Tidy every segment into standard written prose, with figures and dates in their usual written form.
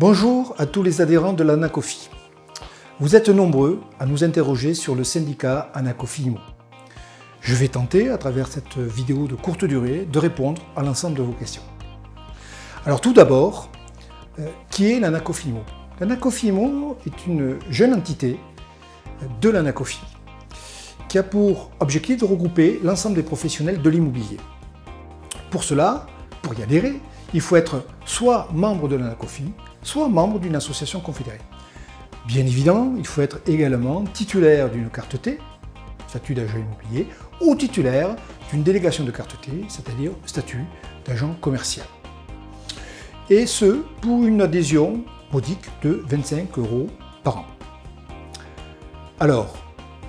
Bonjour à tous les adhérents de l'Anacofi. Vous êtes nombreux à nous interroger sur le syndicat Anacofi IMO. Je vais tenter, à travers cette vidéo de courte durée, de répondre à l'ensemble de vos questions. Alors tout d'abord, qui est l'Anacofi IMO? L'Anacofi IMO est une jeune entité de l'Anacofi qui a pour objectif de regrouper l'ensemble des professionnels de l'immobilier. Pour cela, pour y adhérer, il faut être soit membre de l'Anacofi, soit membre d'une association confédérée. Bien évidemment, il faut être également titulaire d'une carte T, statut d'agent immobilier, ou titulaire d'une délégation de carte T, c'est-à-dire statut d'agent commercial. Et ce, pour une adhésion modique de 25 € par an. Alors,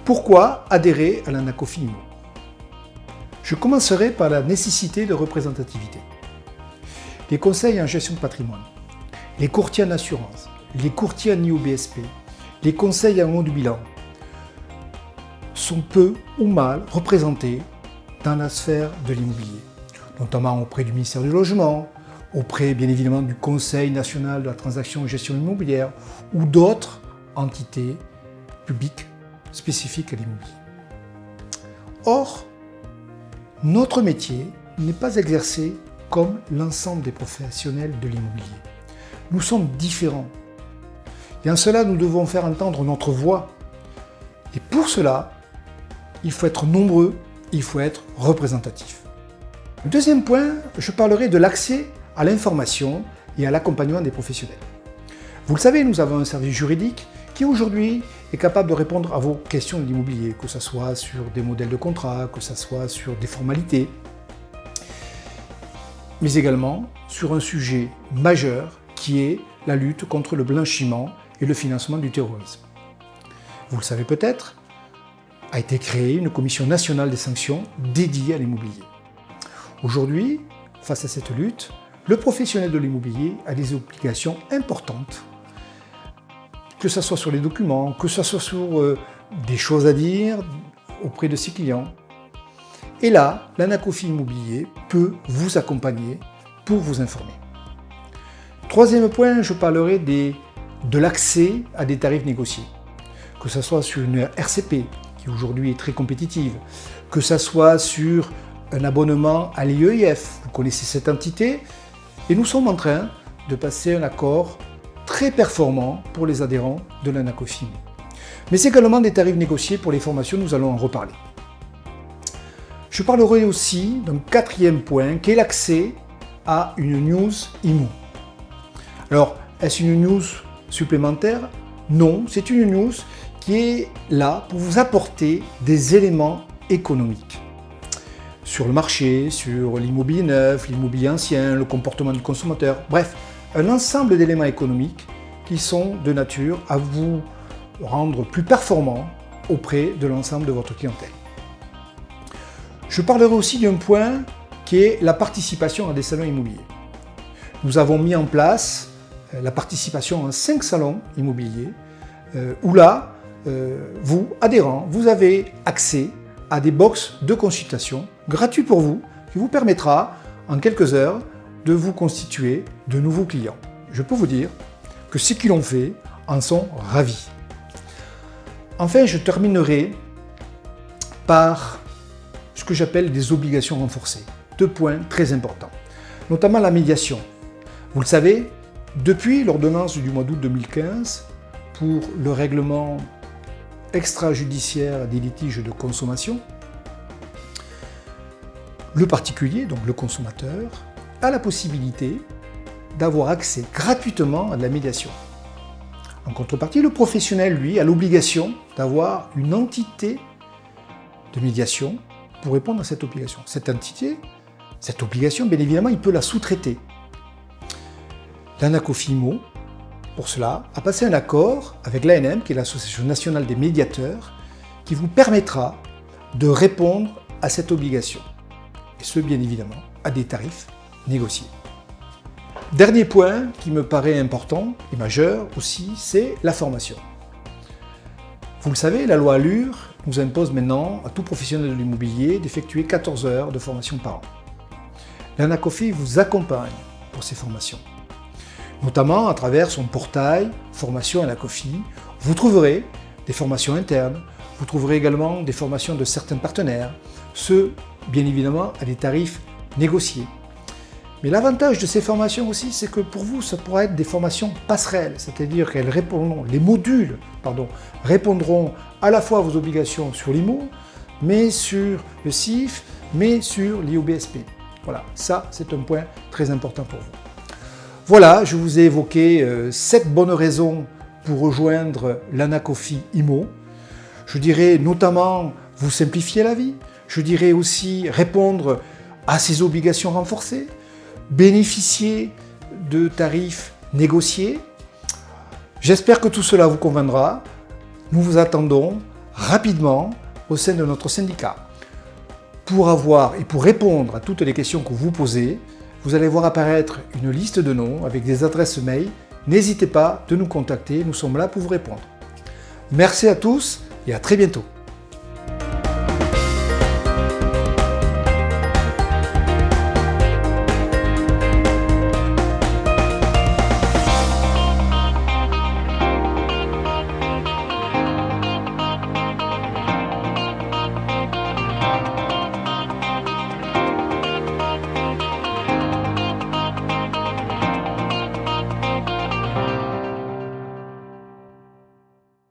pourquoi adhérer à l'Anacofi IMO? Je commencerai par la nécessité de représentativité. Les conseils en gestion de patrimoine, les courtiers en assurance, les courtiers en IOBSP, les conseils en haut du bilan sont peu ou mal représentés dans la sphère de l'immobilier, notamment auprès du ministère du Logement, auprès bien évidemment du Conseil national de la transaction et gestion immobilière ou d'autres entités publiques spécifiques à l'immobilier. Or, notre métier n'est pas exercé comme l'ensemble des professionnels de l'immobilier. Nous sommes différents. Et en cela, nous devons faire entendre notre voix. Et pour cela, il faut être nombreux, il faut être représentatif. Le deuxième point, je parlerai de l'accès à l'information et à l'accompagnement des professionnels. Vous le savez, nous avons un service juridique qui aujourd'hui est capable de répondre à vos questions de l'immobilier, que ce soit sur des modèles de contrat, que ce soit sur des formalités, mais également sur un sujet majeur qui est la lutte contre le blanchiment et le financement du terrorisme. Vous le savez peut-être, a été créée une commission nationale des sanctions dédiée à l'immobilier. Aujourd'hui, face à cette lutte, le professionnel de l'immobilier a des obligations importantes, que ce soit sur les documents, que ce soit sur des choses à dire auprès de ses clients. Et là, l'Anacofi Immobilier peut vous accompagner pour vous informer. Troisième point, je parlerai de l'accès à des tarifs négociés. Que ce soit sur une RCP, qui aujourd'hui est très compétitive, que ce soit sur un abonnement à l'IEIF, vous connaissez cette entité, et nous sommes en train de passer un accord très performant pour les adhérents de l'Anacofi. Mais également des tarifs négociés pour les formations, nous allons en reparler. Je parlerai aussi d'un quatrième point qui est l'accès à une news IMO. Alors, est-ce une news supplémentaire? Non, c'est une news qui est là pour vous apporter des éléments économiques sur le marché, sur l'immobilier neuf, l'immobilier ancien, le comportement du consommateur, bref, un ensemble d'éléments économiques qui sont de nature à vous rendre plus performant auprès de l'ensemble de votre clientèle. Je parlerai aussi d'un point qui est la participation à des salons immobiliers. Nous avons mis en place la participation à 5 salons immobiliers où là, vous, adhérents, vous avez accès à des box de consultation gratuits pour vous qui vous permettra en quelques heures de vous constituer de nouveaux clients. Je peux vous dire que ceux qui l'ont fait en sont ravis. Enfin, je terminerai par ce que j'appelle des obligations renforcées. 2 points très importants, notamment la médiation. Vous le savez, depuis l'ordonnance du mois d'août 2015 pour le règlement extrajudiciaire des litiges de consommation, le particulier, donc le consommateur, a la possibilité d'avoir accès gratuitement à de la médiation. En contrepartie, le professionnel, lui, a l'obligation d'avoir une entité de médiation pour répondre à cette obligation. Cette entité, cette obligation, bien évidemment, il peut la sous-traiter. L'Anacofi IMO, pour cela, a passé un accord avec l'ANM, qui est l'Association nationale des médiateurs, qui vous permettra de répondre à cette obligation. Et ce, bien évidemment, à des tarifs négociés. Dernier point qui me paraît important et majeur aussi, c'est la formation. Vous le savez, la loi ALUR nous impose maintenant à tout professionnel de l'immobilier d'effectuer 14 heures de formation par an. L'Anacofi vous accompagne pour ces formations. notamment à travers son portail Formation Anacofi. Vous trouverez des formations internes, vous trouverez également des formations de certains partenaires, ce bien évidemment à des tarifs négociés. Mais l'avantage de ces formations aussi, c'est que pour vous, ça pourra être des formations passerelles, c'est-à-dire qu'elles répondront, les modules, répondront à la fois à vos obligations sur l'IMO, mais sur le CIF, mais sur l'IOBSP. Voilà, ça c'est un point très important pour vous. Voilà, je vous ai évoqué 7 bonnes raisons pour rejoindre l'Anacofi IMO. Je dirais notamment vous simplifier la vie, je dirais aussi répondre à ses obligations renforcées, bénéficier de tarifs négociés. J'espère que tout cela vous conviendra. Nous vous attendons rapidement au sein de notre syndicat. Pour avoir et pour répondre à toutes les questions que vous posez, vous allez voir apparaître une liste de noms avec des adresses mail. N'hésitez pas de nous contacter, nous sommes là pour vous répondre. Merci à tous et à très bientôt.